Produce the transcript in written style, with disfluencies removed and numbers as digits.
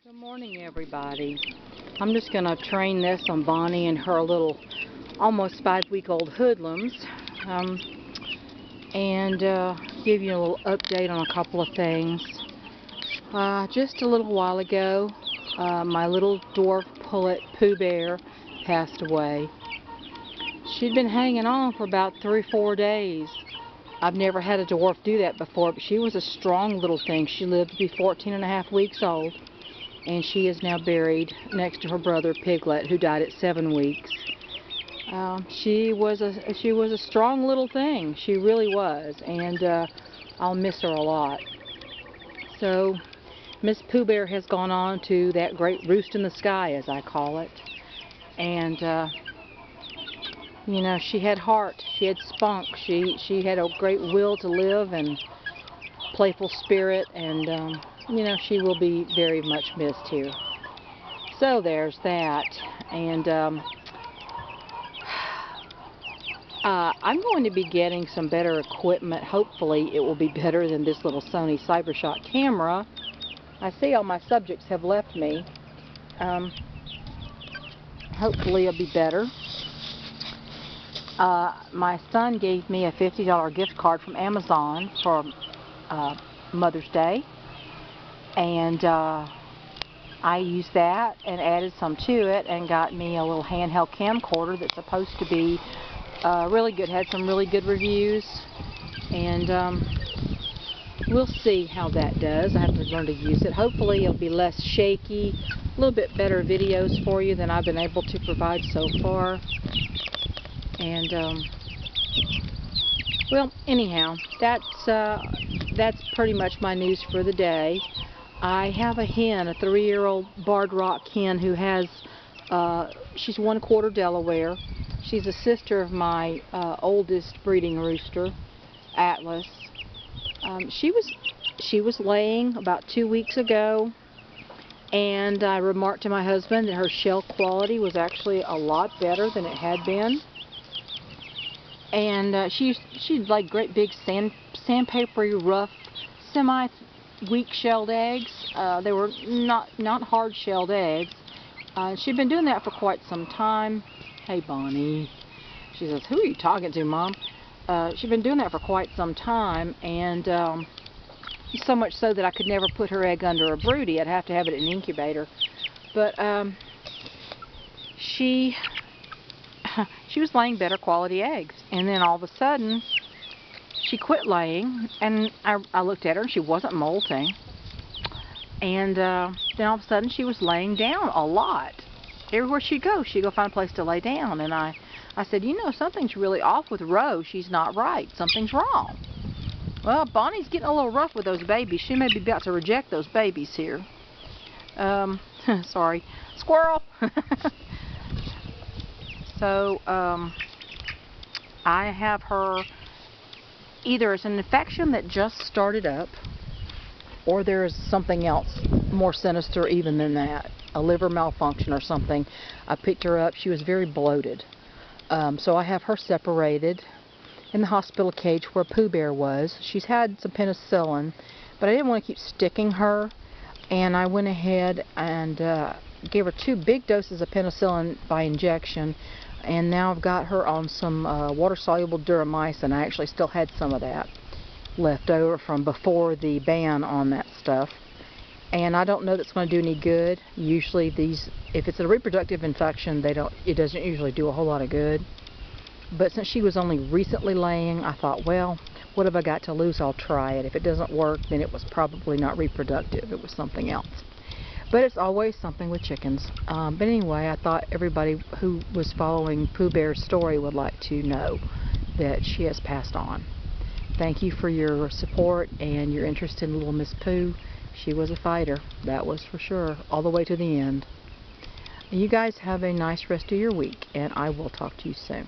Good morning, everybody. I'm just going to train this on Bonnie and her little almost 5-week-old hoodlums and give you a little update on a couple of things. Just a little while ago, my little dwarf pullet Pooh-Bear passed away. She'd been hanging on for about 3 or 4 days. I've never had a dwarf do that before, but she was a strong little thing. She lived to be 14.5 weeks old. And she is now buried next to her brother Piglet, who died at 7 weeks. She was a strong little thing. She really was, and I'll miss her a lot. So Miss Pooh-Bear has gone on to that great roost in the sky, as I call it. And you know, she had heart. She had spunk. She had a great will to live and playful spirit, and you know, she will be very much missed here. So there's that. And I'm going to be getting some better equipment. Hopefully it will be better than this little Sony CyberShot camera. I see all my subjects have left me. Hopefully it'll be better. My son gave me a $50 gift card from Amazon for Mother's Day. And I used that and added some to it and got me a little handheld camcorder that's supposed to be really good. Had some really good reviews, and we'll see how that does. I have to learn to use it. Hopefully it'll be less shaky, a little bit better videos for you than I've been able to provide so far. And well, anyhow, that's pretty much my news for the day. I have a hen, a 3-year-old barred rock hen who has, she's 1/4 Delaware. She's a sister of my oldest breeding rooster, Atlas. She was laying about 2 weeks ago, and I remarked to my husband that her shell quality was actually a lot better than it had been. And she'd like great big sandpapery, rough, semi-weak shelled eggs. They were not hard shelled eggs. She'd been doing that for quite some time. Hey, Bonnie. She says, "Who are you talking to, Mom?" She'd been doing that for quite some time, and so much so that I could never put her egg under a broody. I'd have to have it in an incubator. But she was laying better quality eggs, and then all of a sudden she quit laying, and I looked at her and she wasn't molting, and then all of a sudden she was laying down a lot. Everywhere she'd go find a place to lay down, and I said, you know, something's really off with Rose. She's not right. Something's wrong. Well, Bonnie's getting a little rough with those babies. She may be about to reject those babies here. Sorry, squirrel. So I have her, either it's an infection that just started up, or there's something else more sinister even than that, a liver malfunction or something. I picked her up. She was very bloated. So I have her separated in the hospital cage where Pooh-Bear was. She's had some penicillin, but I didn't want to keep sticking her, and I went ahead and gave her 2 big doses of penicillin by injection. And now I've got her on some water-soluble duramycin. I actually still had some of that left over from before the ban on that stuff. And I don't know that's going to do any good. Usually if it's a reproductive infection, it doesn't usually do a whole lot of good. But since she was only recently laying, I thought, well, what have I got to lose? I'll try it. If it doesn't work, then it was probably not reproductive. It was something else. But it's always something with chickens. But anyway, I thought everybody who was following Pooh-Bear's story would like to know that she has passed on. Thank you for your support and your interest in little Miss Pooh. She was a fighter, that was for sure, all the way to the end. You guys have a nice rest of your week, and I will talk to you soon.